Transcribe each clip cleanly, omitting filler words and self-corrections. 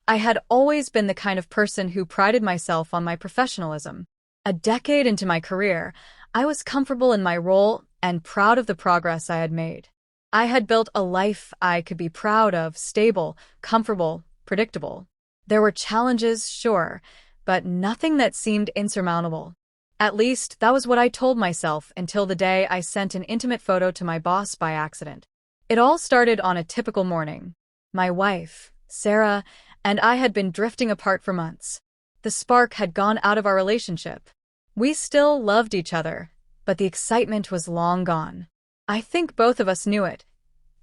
I had always been the kind of person who prided myself on my professionalism. A decade into my career, I was comfortable in my role and proud of the progress I had made. I had built a life I could be proud of, stable, comfortable, predictable. There were challenges, sure, but nothing that seemed insurmountable. At least, that was what I told myself until the day I sent an intimate photo to my boss by accident. It all started on a typical morning. My wife, Sarah, and I had been drifting apart for months. The spark had gone out of our relationship. We still loved each other, but the excitement was long gone. I think both of us knew it,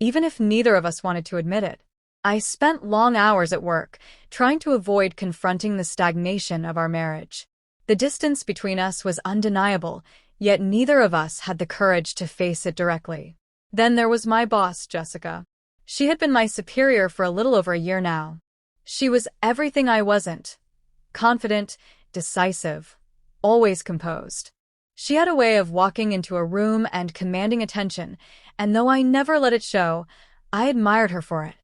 even if neither of us wanted to admit it. I spent long hours at work, trying to avoid confronting the stagnation of our marriage. The distance between us was undeniable, yet neither of us had the courage to face it directly. Then there was my boss, Jessica. She had been my superior for a little over a year now. She was everything I wasn't. Confident, decisive, always composed. She had a way of walking into a room and commanding attention, and though I never let it show, I admired her for it.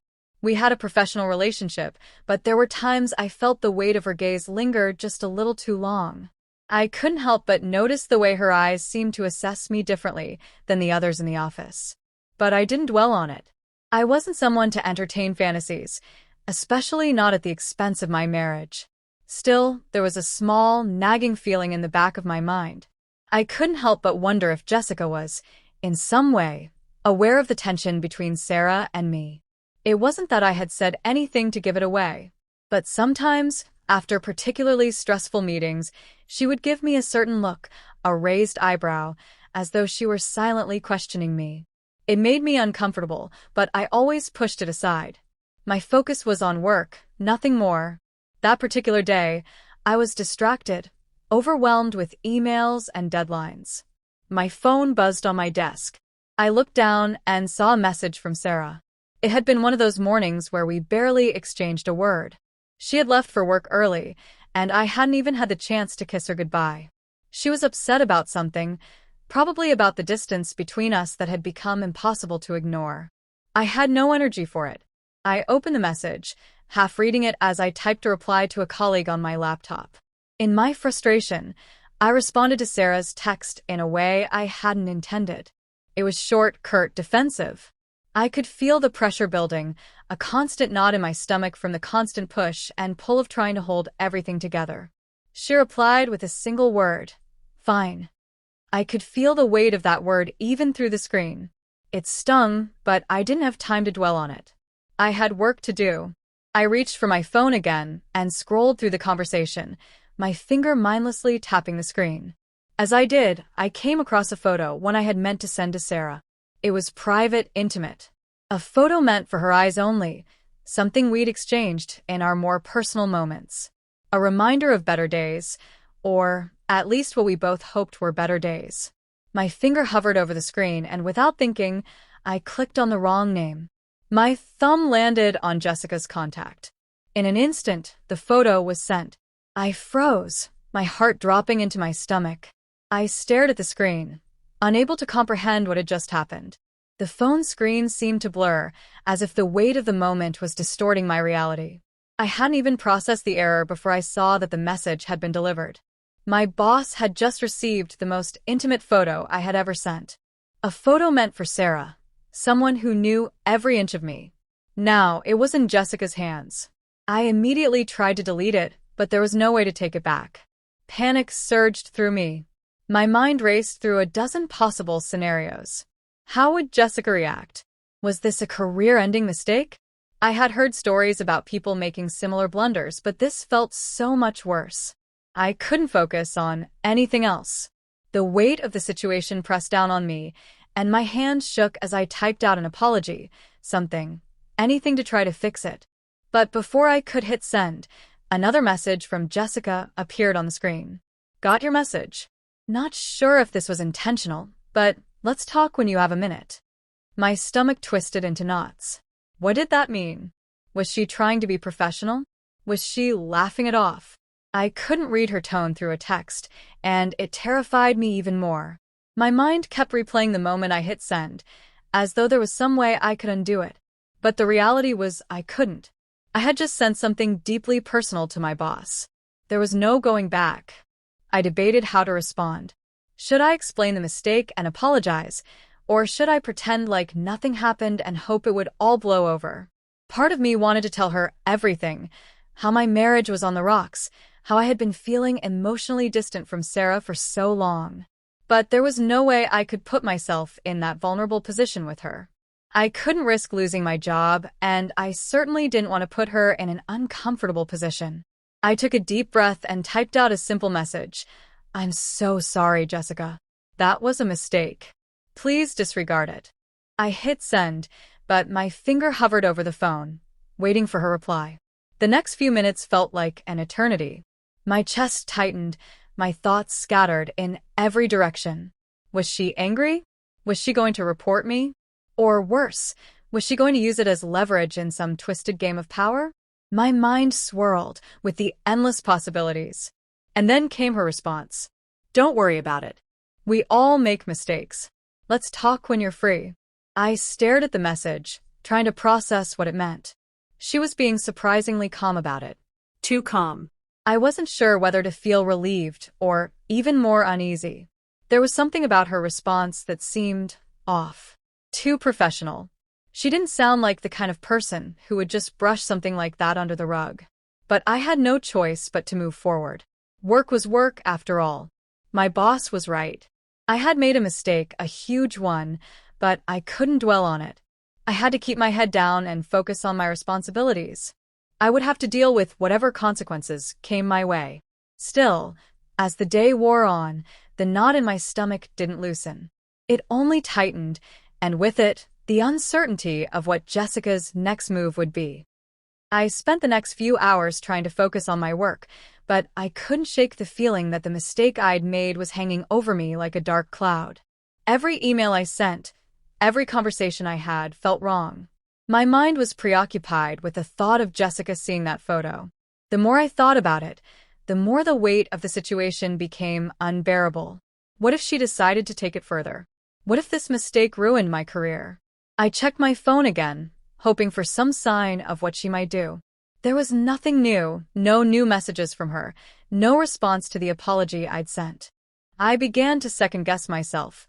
We had a professional relationship, but there were times I felt the weight of her gaze linger just a little too long. I couldn't help but notice the way her eyes seemed to assess me differently than the others in the office. But I didn't dwell on it. I wasn't someone to entertain fantasies, especially not at the expense of my marriage. Still, there was a small, nagging feeling in the back of my mind. I couldn't help but wonder if Jessica was, in some way, aware of the tension between Sarah and me. It wasn't that I had said anything to give it away, but sometimes, after particularly stressful meetings, she would give me a certain look, a raised eyebrow, as though she were silently questioning me. It made me uncomfortable, but I always pushed it aside. My focus was on work, nothing more. That particular day, I was distracted, overwhelmed with emails and deadlines. My phone buzzed on my desk. I looked down and saw a message from Sarah. It had been one of those mornings where we barely exchanged a word. She had left for work early, and I hadn't even had the chance to kiss her goodbye. She was upset about something, probably about the distance between us that had become impossible to ignore. I had no energy for it. I opened the message, half reading it as I typed a reply to a colleague on my laptop. In my frustration, I responded to Sarah's text in a way I hadn't intended. It was short, curt, defensive. I could feel the pressure building, a constant knot in my stomach from the constant push and pull of trying to hold everything together. She replied with a single word, "Fine." I could feel the weight of that word even through the screen. It stung, but I didn't have time to dwell on it. I had work to do. I reached for my phone again and scrolled through the conversation, my finger mindlessly tapping the screen. As I did, I came across a photo, one I had meant to send to Sarah. It was private, intimate. A photo meant for her eyes only, something we'd exchanged in our more personal moments. A reminder of better days, or at least what we both hoped were better days. My finger hovered over the screen, and without thinking, I clicked on the wrong name. My thumb landed on Jessica's contact. In an instant, the photo was sent. I froze, my heart dropping into my stomach. I stared at the screen, unable to comprehend what had just happened. The phone screen seemed to blur, as if the weight of the moment was distorting my reality. I hadn't even processed the error before I saw that the message had been delivered. My boss had just received the most intimate photo I had ever sent. A photo meant for Sarah, someone who knew every inch of me. Now, it was in Jessica's hands. I immediately tried to delete it, but there was no way to take it back. Panic surged through me. My mind raced through a dozen possible scenarios. How would Jessica react? Was this a career-ending mistake? I had heard stories about people making similar blunders, but this felt so much worse. I couldn't focus on anything else. The weight of the situation pressed down on me, and my hands shook as I typed out an apology, anything to try to fix it. But before I could hit send, another message from Jessica appeared on the screen. "Got your message. Not sure if this was intentional, but let's talk when you have a minute." My stomach twisted into knots. What did that mean? Was she trying to be professional? Was she laughing it off? I couldn't read her tone through a text, and it terrified me even more. My mind kept replaying the moment I hit send, as though there was some way I could undo it. But the reality was I couldn't. I had just sent something deeply personal to my boss. There was no going back. I debated how to respond. Should I explain the mistake and apologize, or should I pretend like nothing happened and hope it would all blow over? Part of me wanted to tell her everything, how my marriage was on the rocks, how I had been feeling emotionally distant from Sarah for so long. But there was no way I could put myself in that vulnerable position with her. I couldn't risk losing my job, and I certainly didn't want to put her in an uncomfortable position. I took a deep breath and typed out a simple message. "I'm so sorry, Jessica. That was a mistake. Please disregard it." I hit send, but my finger hovered over the phone, waiting for her reply. The next few minutes felt like an eternity. My chest tightened, my thoughts scattered in every direction. Was she angry? Was she going to report me? Or worse, was she going to use it as leverage in some twisted game of power? My mind swirled with the endless possibilities. And then came her response. "Don't worry about it. We all make mistakes. Let's talk when you're free." I stared at the message, trying to process what it meant. She was being surprisingly calm about it. Too calm. I wasn't sure whether to feel relieved or even more uneasy. There was something about her response that seemed off. Too professional. She didn't sound like the kind of person who would just brush something like that under the rug. But I had no choice but to move forward. Work was work, after all. My boss was right. I had made a mistake, a huge one, but I couldn't dwell on it. I had to keep my head down and focus on my responsibilities. I would have to deal with whatever consequences came my way. Still, as the day wore on, the knot in my stomach didn't loosen. It only tightened, and with it, the uncertainty of what Jessica's next move would be. I spent the next few hours trying to focus on my work, but I couldn't shake the feeling that the mistake I'd made was hanging over me like a dark cloud. Every email I sent, every conversation I had felt wrong. My mind was preoccupied with the thought of Jessica seeing that photo. The more I thought about it, the more the weight of the situation became unbearable. What if she decided to take it further? What if this mistake ruined my career? I checked my phone again, hoping for some sign of what she might do. There was nothing new, no new messages from her, no response to the apology I'd sent. I began to second-guess myself,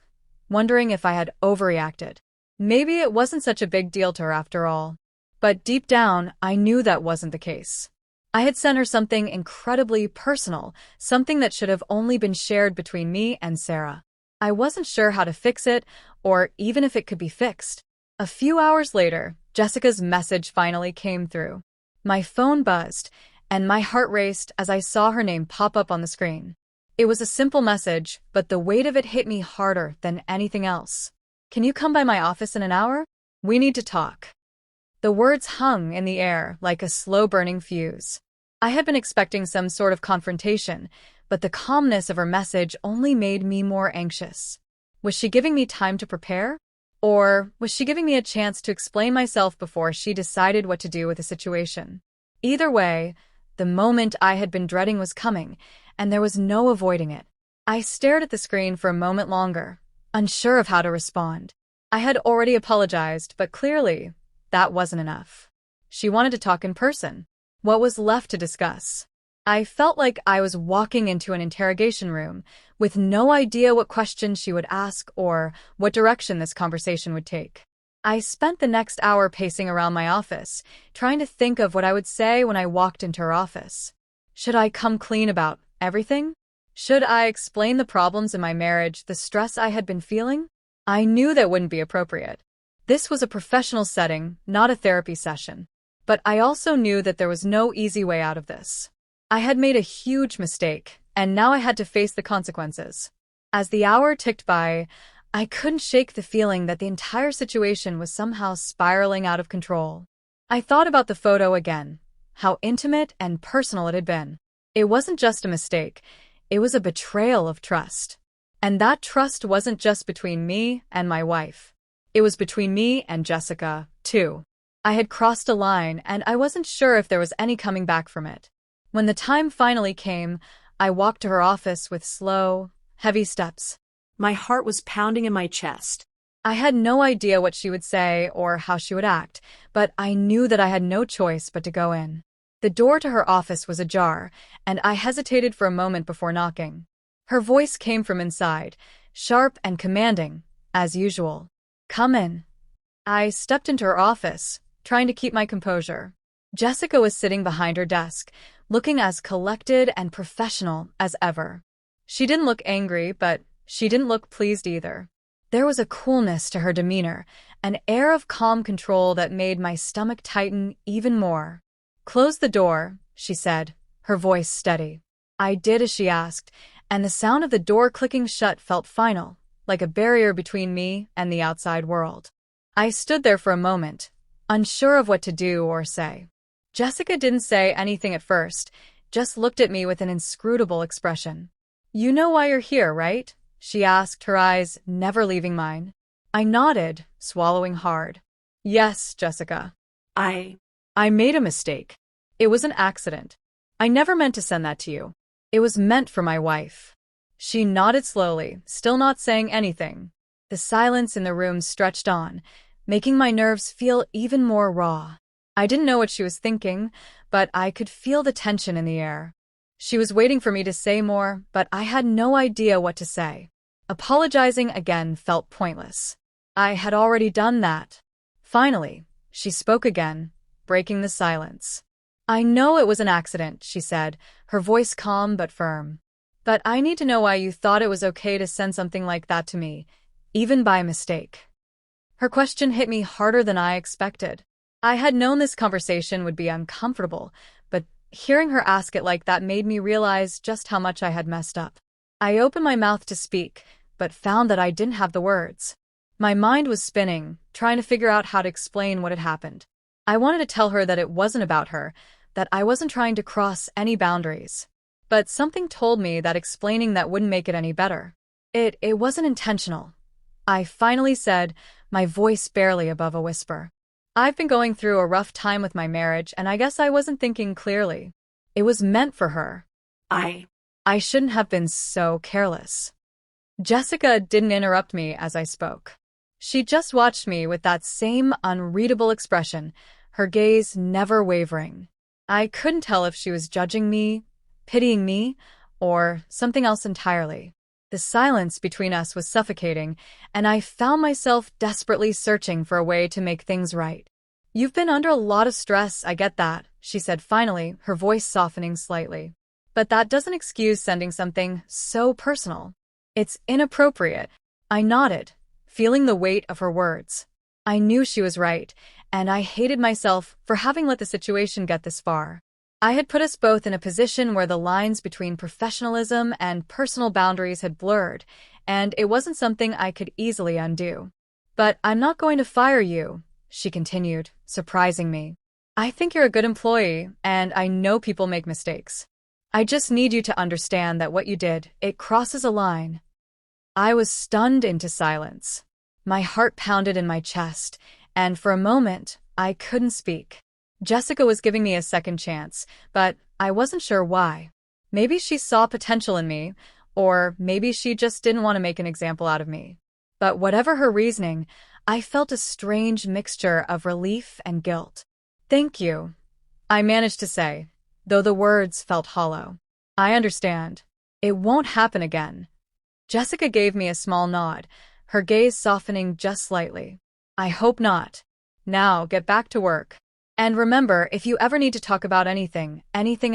wondering if I had overreacted. Maybe it wasn't such a big deal to her after all. But deep down, I knew that wasn't the case. I had sent her something incredibly personal, something that should have only been shared between me and Sarah. I wasn't sure how to fix it, or even if it could be fixed. A few hours later, Jessica's message finally came through. My phone buzzed, and my heart raced as I saw her name pop up on the screen. It was a simple message, but the weight of it hit me harder than anything else. "Can you come by my office in an hour? We need to talk." The words hung in the air like a slow-burning fuse. I had been expecting some sort of confrontation, but the calmness of her message only made me more anxious. Was she giving me time to prepare? Or was she giving me a chance to explain myself before she decided what to do with the situation? Either way, the moment I had been dreading was coming, and there was no avoiding it. I stared at the screen for a moment longer, unsure of how to respond. I had already apologized, but clearly, that wasn't enough. She wanted to talk in person. What was left to discuss? I felt like I was walking into an interrogation room, with no idea what questions she would ask or what direction this conversation would take. I spent the next hour pacing around my office, trying to think of what I would say when I walked into her office. Should I come clean about everything? Should I explain the problems in my marriage, the stress I had been feeling? I knew that wouldn't be appropriate. This was a professional setting, not a therapy session. But I also knew that there was no easy way out of this. I had made a huge mistake, and now I had to face the consequences. As the hour ticked by, I couldn't shake the feeling that the entire situation was somehow spiraling out of control. I thought about the photo again, how intimate and personal it had been. It wasn't just a mistake, it was a betrayal of trust. And that trust wasn't just between me and my wife. It was between me and Jessica, too. I had crossed a line, and I wasn't sure if there was any coming back from it. When the time finally came, I walked to her office with slow, heavy steps. My heart was pounding in my chest. I had no idea what she would say or how she would act, but I knew that I had no choice but to go in. The door to her office was ajar, and I hesitated for a moment before knocking. Her voice came from inside, sharp and commanding, as usual. "Come in." I stepped into her office, trying to keep my composure. Jessica was sitting behind her desk, looking as collected and professional as ever. She didn't look angry, but she didn't look pleased either. There was a coolness to her demeanor, an air of calm control that made my stomach tighten even more. "Close the door," she said, her voice steady. I did as she asked, and the sound of the door clicking shut felt final, like a barrier between me and the outside world. I stood there for a moment, unsure of what to do or say. Jessica didn't say anything at first, just looked at me with an inscrutable expression. "You know why you're here, right?" she asked, her eyes never leaving mine. I nodded, swallowing hard. "Yes, Jessica. I made a mistake. It was an accident. I never meant to send that to you. It was meant for my wife." She nodded slowly, still not saying anything. The silence in the room stretched on, making my nerves feel even more raw. I didn't know what she was thinking, but I could feel the tension in the air. She was waiting for me to say more, but I had no idea what to say. Apologizing again felt pointless. I had already done that. Finally, she spoke again, breaking the silence. "I know it was an accident," she said, her voice calm but firm. "But I need to know why you thought it was okay to send something like that to me, even by mistake." Her question hit me harder than I expected. I had known this conversation would be uncomfortable, but hearing her ask it like that made me realize just how much I had messed up. I opened my mouth to speak, but found that I didn't have the words. My mind was spinning, trying to figure out how to explain what had happened. I wanted to tell her that it wasn't about her, that I wasn't trying to cross any boundaries. But something told me that explaining that wouldn't make it any better. It wasn't intentional. I finally said, my voice barely above a whisper. "I've been going through a rough time with my marriage, and I guess I wasn't thinking clearly. It was meant for her. I shouldn't have been so careless." Jessica didn't interrupt me as I spoke. She just watched me with that same unreadable expression, her gaze never wavering. I couldn't tell if she was judging me, pitying me, or something else entirely. The silence between us was suffocating, and I found myself desperately searching for a way to make things right. "You've been under a lot of stress, I get that," she said finally, her voice softening slightly. "But that doesn't excuse sending something so personal. It's inappropriate." I nodded, feeling the weight of her words. I knew she was right, and I hated myself for having let the situation get this far. I had put us both in a position where the lines between professionalism and personal boundaries had blurred, and it wasn't something I could easily undo. "But I'm not going to fire you," she continued, surprising me. "I think you're a good employee, and I know people make mistakes. I just need you to understand that what you did, it crosses a line." I was stunned into silence. My heart pounded in my chest, and for a moment, I couldn't speak. Jessica was giving me a second chance, but I wasn't sure why. Maybe she saw potential in me, or maybe she just didn't want to make an example out of me. But whatever her reasoning, I felt a strange mixture of relief and guilt. "Thank you," I managed to say, though the words felt hollow. "I understand. It won't happen again." Jessica gave me a small nod, her gaze softening just slightly. "I hope not. Now get back to work. And remember, if you ever need to talk about anything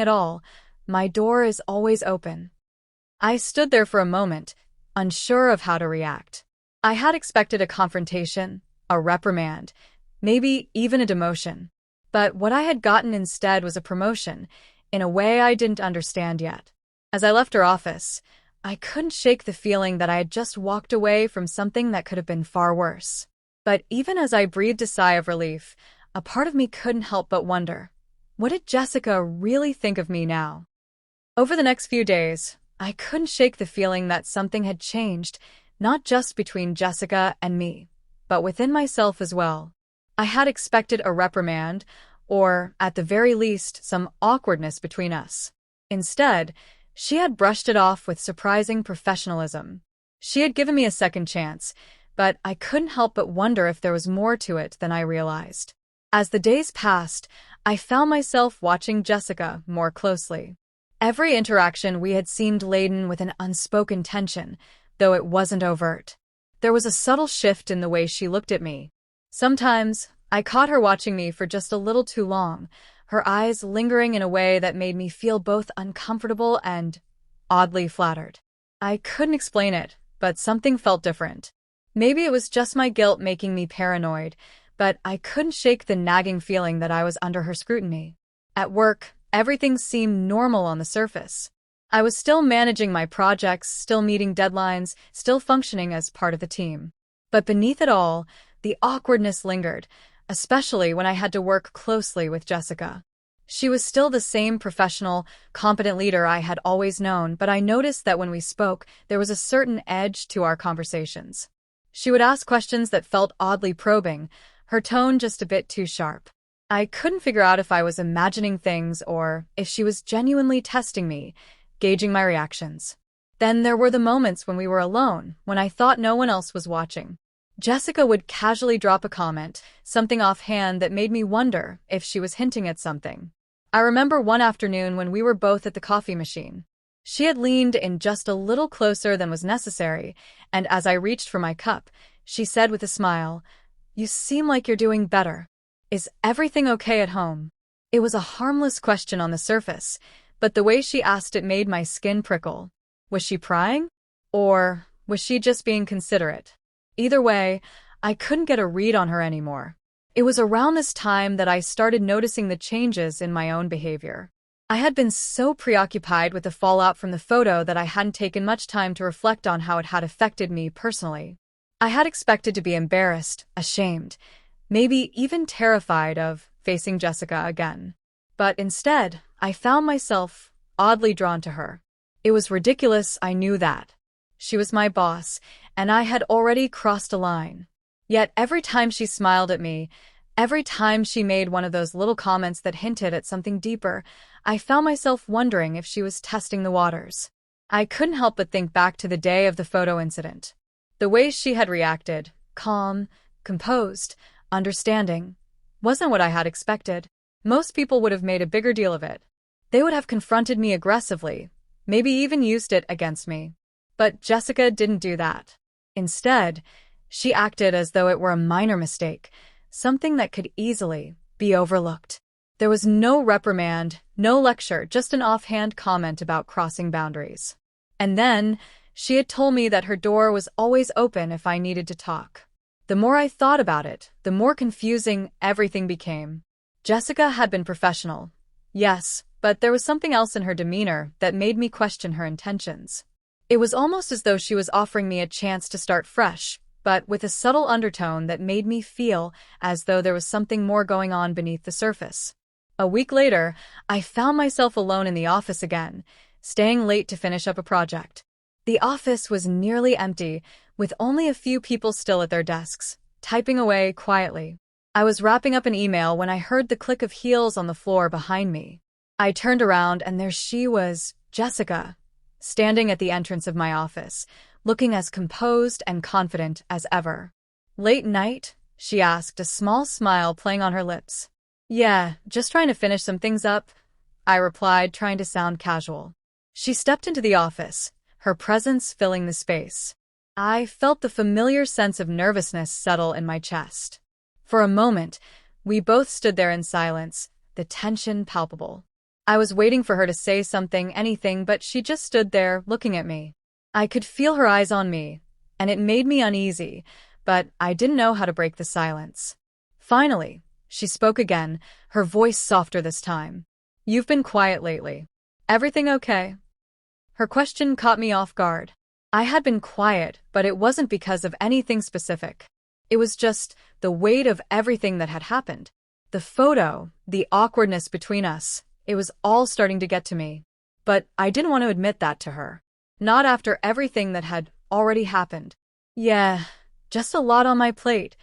at all, my door is always open." I stood there for a moment, unsure of how to react. I had expected a confrontation, a reprimand, maybe even a demotion. But what I had gotten instead was a promotion, in a way I didn't understand yet. As I left her office, I couldn't shake the feeling that I had just walked away from something that could have been far worse. But even as I breathed a sigh of relief, a part of me couldn't help but wonder, what did Jessica really think of me now? Over the next few days, I couldn't shake the feeling that something had changed, not just between Jessica and me, but within myself as well. I had expected a reprimand, or, at the very least, some awkwardness between us. Instead, she had brushed it off with surprising professionalism. She had given me a second chance, but I couldn't help but wonder if there was more to it than I realized. As the days passed, I found myself watching Jessica more closely. Every interaction we had seemed laden with an unspoken tension, though it wasn't overt. There was a subtle shift in the way she looked at me. Sometimes, I caught her watching me for just a little too long, her eyes lingering in a way that made me feel both uncomfortable and oddly flattered. I couldn't explain it, but something felt different. Maybe it was just my guilt making me paranoid, but I couldn't shake the nagging feeling that I was under her scrutiny. At work, everything seemed normal on the surface. I was still managing my projects, still meeting deadlines, still functioning as part of the team. But beneath it all, the awkwardness lingered, especially when I had to work closely with Jessica. She was still the same professional, competent leader I had always known, but I noticed that when we spoke, there was a certain edge to our conversations. She would ask questions that felt oddly probing, her tone just a bit too sharp. I couldn't figure out if I was imagining things or if she was genuinely testing me, gauging my reactions. Then there were the moments when we were alone, when I thought no one else was watching. Jessica would casually drop a comment, something offhand that made me wonder if she was hinting at something. I remember one afternoon when we were both at the coffee machine. She had leaned in just a little closer than was necessary, and as I reached for my cup, she said with a smile, "You seem like you're doing better. Is everything okay at home?" It was a harmless question on the surface, but the way she asked it made my skin prickle. Was she prying? Or was she just being considerate? Either way, I couldn't get a read on her anymore. It was around this time that I started noticing the changes in my own behavior. I had been so preoccupied with the fallout from the photo that I hadn't taken much time to reflect on how it had affected me personally. I had expected to be embarrassed, ashamed, maybe even terrified of facing Jessica again. But instead, I found myself oddly drawn to her. It was ridiculous, I knew that. She was my boss, and I had already crossed a line. Yet every time she smiled at me, every time she made one of those little comments that hinted at something deeper, I found myself wondering if she was testing the waters. I couldn't help but think back to the day of the photo incident. The way she had reacted, calm, composed, understanding, wasn't what I had expected. Most people would have made a bigger deal of it. They would have confronted me aggressively, maybe even used it against me. But Jessica didn't do that. Instead, she acted as though it were a minor mistake, something that could easily be overlooked. There was no reprimand, no lecture, just an offhand comment about crossing boundaries. And then, she had told me that her door was always open if I needed to talk. The more I thought about it, the more confusing everything became. Jessica had been professional, yes, but there was something else in her demeanor that made me question her intentions. It was almost as though she was offering me a chance to start fresh, but with a subtle undertone that made me feel as though there was something more going on beneath the surface. A week later, I found myself alone in the office again, staying late to finish up a project. The office was nearly empty, with only a few people still at their desks, typing away quietly. I was wrapping up an email when I heard the click of heels on the floor behind me. I turned around and there she was, Jessica, standing at the entrance of my office, looking as composed and confident as ever. "Late night?" she asked, a small smile playing on her lips. "Yeah, just trying to finish some things up," I replied, trying to sound casual. She stepped into the office, her presence filling the space. I felt the familiar sense of nervousness settle in my chest. For a moment, we both stood there in silence, the tension palpable. I was waiting for her to say something, anything, but she just stood there, looking at me. I could feel her eyes on me, and it made me uneasy, but I didn't know how to break the silence. Finally, she spoke again, her voice softer this time. "You've been quiet lately. Everything okay?" Her question caught me off guard. I had been quiet, but it wasn't because of anything specific. It was just the weight of everything that had happened. The photo, the awkwardness between us, it was all starting to get to me. But I didn't want to admit that to her. Not after everything that had already happened. "Yeah, just a lot on my plate,"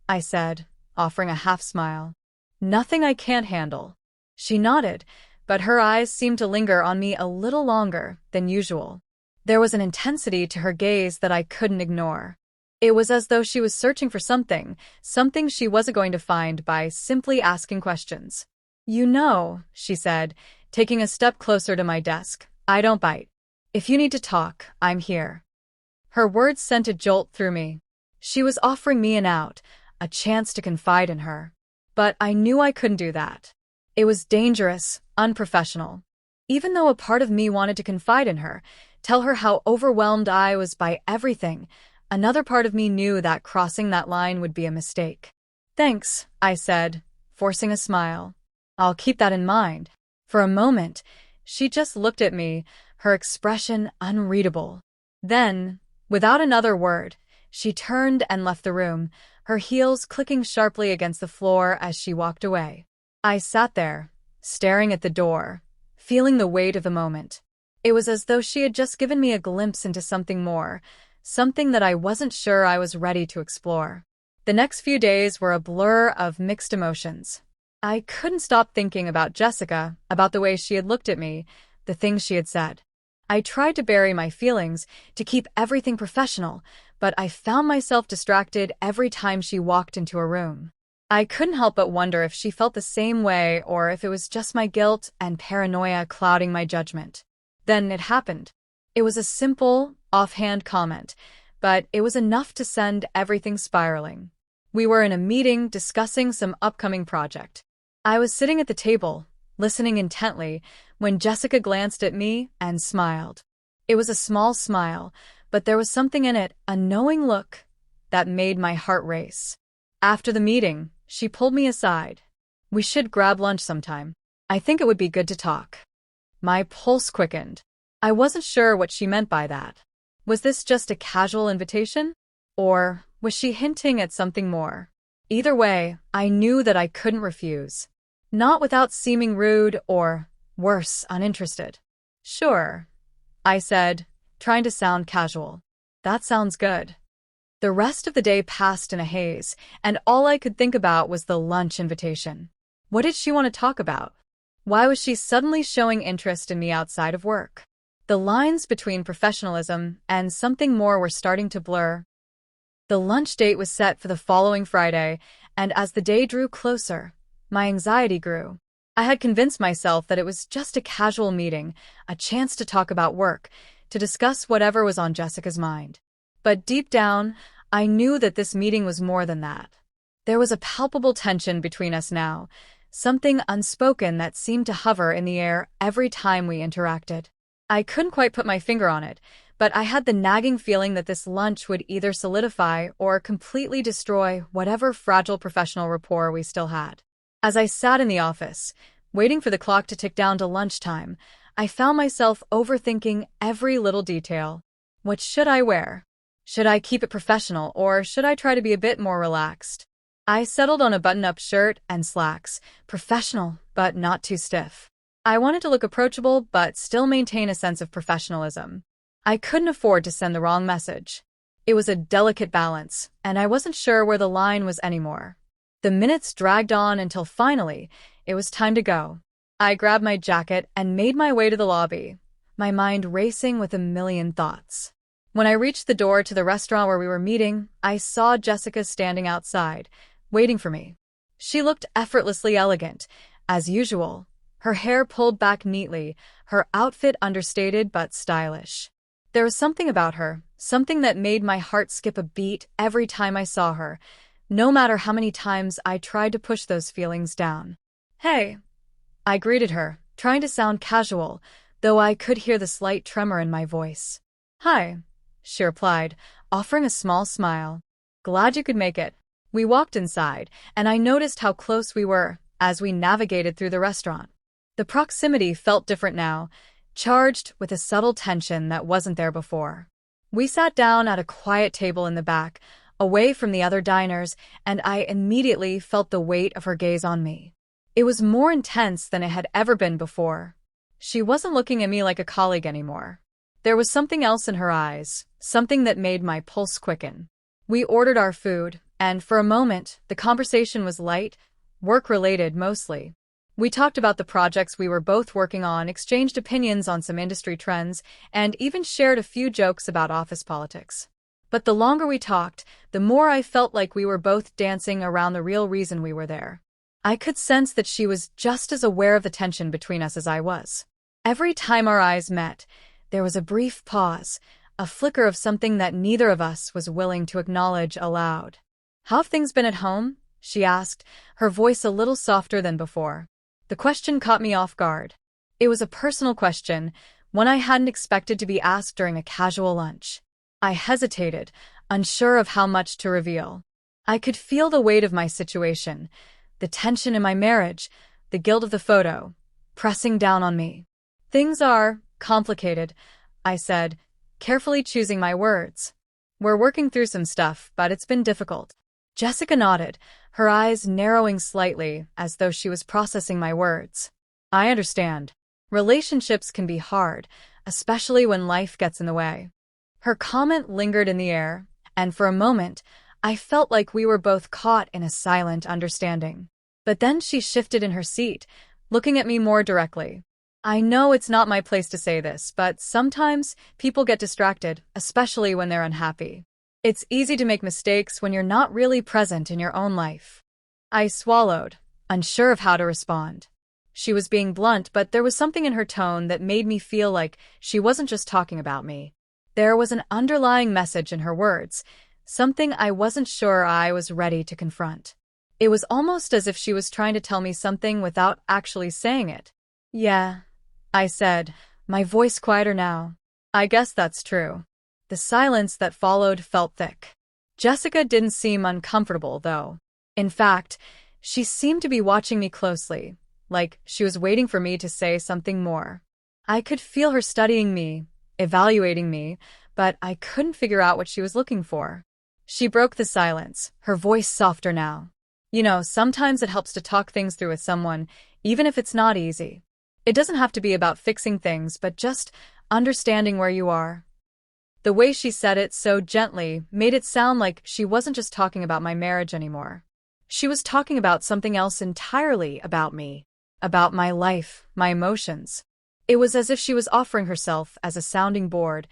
I said, offering a half smile. "Nothing I can't handle." She nodded, but her eyes seemed to linger on me a little longer than usual. There was an intensity to her gaze that I couldn't ignore. It was as though she was searching for something, something she wasn't going to find by simply asking questions. You know, she said, taking a step closer to my desk, I don't bite. If you need to talk, I'm here. Her words sent a jolt through me. She was offering me an out, a chance to confide in her. But I knew I couldn't do that. It was dangerous, unprofessional. Even though a part of me wanted to confide in her, tell her how overwhelmed I was by everything, another part of me knew that crossing that line would be a mistake. Thanks, I said, forcing a smile. I'll keep that in mind. For a moment, she just looked at me, her expression unreadable. Then, without another word, she turned and left the room, her heels clicking sharply against the floor as she walked away. I sat there, staring at the door, feeling the weight of the moment. It was as though she had just given me a glimpse into something more, something that I wasn't sure I was ready to explore. The next few days were a blur of mixed emotions. I couldn't stop thinking about Jessica, about the way she had looked at me, the things she had said. I tried to bury my feelings, to keep everything professional, but I found myself distracted every time she walked into a room. I couldn't help but wonder if she felt the same way or if it was just my guilt and paranoia clouding my judgment. Then it happened. It was a simple, offhand comment, but it was enough to send everything spiraling. We were in a meeting discussing some upcoming project. I was sitting at the table, listening intently, when Jessica glanced at me and smiled. It was a small smile, but there was something in it, a knowing look, that made my heart race. After the meeting, she pulled me aside. We should grab lunch sometime. I think it would be good to talk. My pulse quickened. I wasn't sure what she meant by that. Was this just a casual invitation? Or was she hinting at something more? Either way, I knew that I couldn't refuse. Not without seeming rude or, worse, uninterested. Sure, I said, trying to sound casual. That sounds good. The rest of the day passed in a haze, and all I could think about was the lunch invitation. What did she want to talk about? Why was she suddenly showing interest in me outside of work? The lines between professionalism and something more were starting to blur. The lunch date was set for the following Friday, and as the day drew closer, my anxiety grew. I had convinced myself that it was just a casual meeting, a chance to talk about work, to discuss whatever was on Jessica's mind. But deep down, I knew that this meeting was more than that. There was a palpable tension between us now, something unspoken that seemed to hover in the air every time we interacted. I couldn't quite put my finger on it, but I had the nagging feeling that this lunch would either solidify or completely destroy whatever fragile professional rapport we still had. As I sat in the office, waiting for the clock to tick down to lunchtime, I found myself overthinking every little detail. What should I wear? Should I keep it professional, or should I try to be a bit more relaxed? I settled on a button-up shirt and slacks, professional, but not too stiff. I wanted to look approachable, but still maintain a sense of professionalism. I couldn't afford to send the wrong message. It was a delicate balance, and I wasn't sure where the line was anymore. The minutes dragged on until finally, it was time to go. I grabbed my jacket and made my way to the lobby, my mind racing with a million thoughts. When I reached the door to the restaurant where we were meeting, I saw Jessica standing outside, waiting for me. She looked effortlessly elegant, as usual, her hair pulled back neatly, her outfit understated but stylish. There was something about her, something that made my heart skip a beat every time I saw her, no matter how many times I tried to push those feelings down. Hey, I greeted her, trying to sound casual, though I could hear the slight tremor in my voice. Hi, she replied, offering a small smile. Glad you could make it. We walked inside, and I noticed how close we were as we navigated through the restaurant. The proximity felt different now, charged with a subtle tension that wasn't there before. We sat down at a quiet table in the back, away from the other diners, and I immediately felt the weight of her gaze on me. It was more intense than it had ever been before. She wasn't looking at me like a colleague anymore. There was something else in her eyes, something that made my pulse quicken. We ordered our food, and for a moment, the conversation was light, work-related mostly. We talked about the projects we were both working on, exchanged opinions on some industry trends, and even shared a few jokes about office politics. But the longer we talked, the more I felt like we were both dancing around the real reason we were there. I could sense that she was just as aware of the tension between us as I was. Every time our eyes met, there was a brief pause, a flicker of something that neither of us was willing to acknowledge aloud. "How have things been at home?" she asked, her voice a little softer than before. The question caught me off guard. It was a personal question, one I hadn't expected to be asked during a casual lunch. I hesitated, unsure of how much to reveal. I could feel the weight of my situation, the tension in my marriage, the guilt of the photo, pressing down on me. "Things are complicated," I said, carefully choosing my words. "We're working through some stuff, but it's been difficult." Jessica nodded, her eyes narrowing slightly as though she was processing my words. "I understand. Relationships can be hard, especially when life gets in the way." Her comment lingered in the air, and for a moment, I felt like we were both caught in a silent understanding. But then she shifted in her seat, looking at me more directly. "I know it's not my place to say this, but sometimes people get distracted, especially when they're unhappy. It's easy to make mistakes when you're not really present in your own life." I swallowed, unsure of how to respond. She was being blunt, but there was something in her tone that made me feel like she wasn't just talking about me. There was an underlying message in her words, something I wasn't sure I was ready to confront. It was almost as if she was trying to tell me something without actually saying it. "Yeah," I said, my voice quieter now. "I guess that's true." The silence that followed felt thick. Jessica didn't seem uncomfortable, though. In fact, she seemed to be watching me closely, like she was waiting for me to say something more. I could feel her studying me, evaluating me, but I couldn't figure out what she was looking for. She broke the silence, her voice softer now. "You know, sometimes it helps to talk things through with someone, even if it's not easy. It doesn't have to be about fixing things, but just understanding where you are." The way she said it so gently made it sound like she wasn't just talking about my marriage anymore. She was talking about something else entirely about me, about my life, my emotions. It was as if she was offering herself as a sounding board,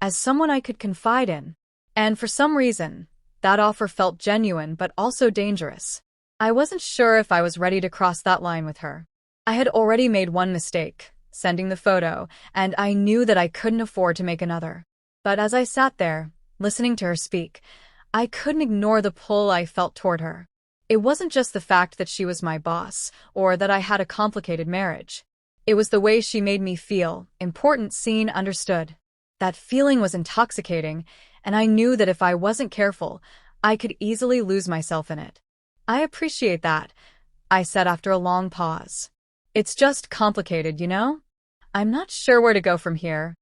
as someone I could confide in. And for some reason, that offer felt genuine but also dangerous. I wasn't sure if I was ready to cross that line with her. I had already made one mistake, sending the photo, and I knew that I couldn't afford to make another. But as I sat there, listening to her speak, I couldn't ignore the pull I felt toward her. It wasn't just the fact that she was my boss, or that I had a complicated marriage. It was the way she made me feel, important, seen, understood. That feeling was intoxicating, and I knew that if I wasn't careful, I could easily lose myself in it. "I appreciate that," I said after a long pause. "It's just complicated, you know? I'm not sure where to go from here."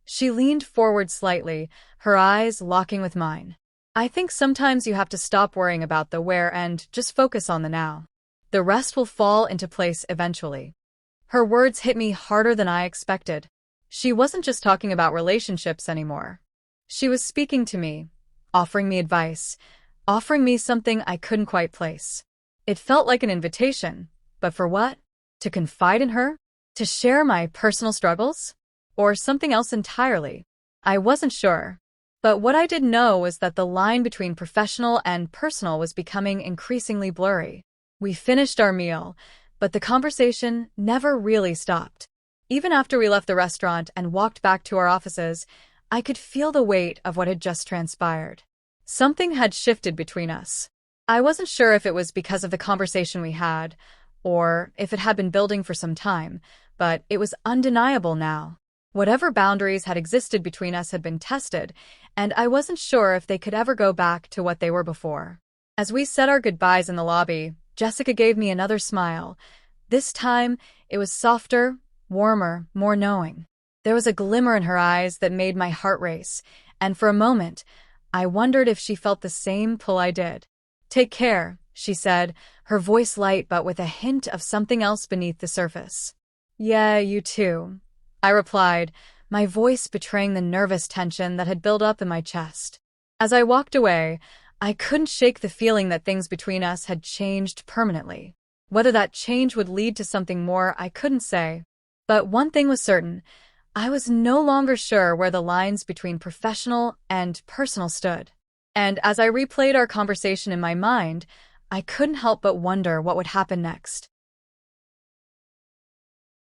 She leaned forward slightly, her eyes locking with mine. "I think sometimes you have to stop worrying about the where and just focus on the now. The rest will fall into place eventually." Her words hit me harder than I expected. She wasn't just talking about relationships anymore. She was speaking to me, offering me advice, offering me something I couldn't quite place. It felt like an invitation, but for what? To confide in her? To share my personal struggles? Or something else entirely? I wasn't sure. But what I did know was that the line between professional and personal was becoming increasingly blurry. We finished our meal, but the conversation never really stopped. Even after we left the restaurant and walked back to our offices, I could feel the weight of what had just transpired. Something had shifted between us. I wasn't sure if it was because of the conversation we had, or if it had been building for some time, but it was undeniable now. Whatever boundaries had existed between us had been tested, and I wasn't sure if they could ever go back to what they were before. As we said our goodbyes in the lobby, Jessica gave me another smile. This time, it was softer, warmer, more knowing. There was a glimmer in her eyes that made my heart race, and for a moment, I wondered if she felt the same pull I did. "Take care," she said, her voice light but with a hint of something else beneath the surface. "Yeah, you too," I replied, my voice betraying the nervous tension that had built up in my chest. As I walked away, I couldn't shake the feeling that things between us had changed permanently. Whether that change would lead to something more, I couldn't say. But one thing was certain, I was no longer sure where the lines between professional and personal stood. And as I replayed our conversation in my mind, I couldn't help but wonder what would happen next.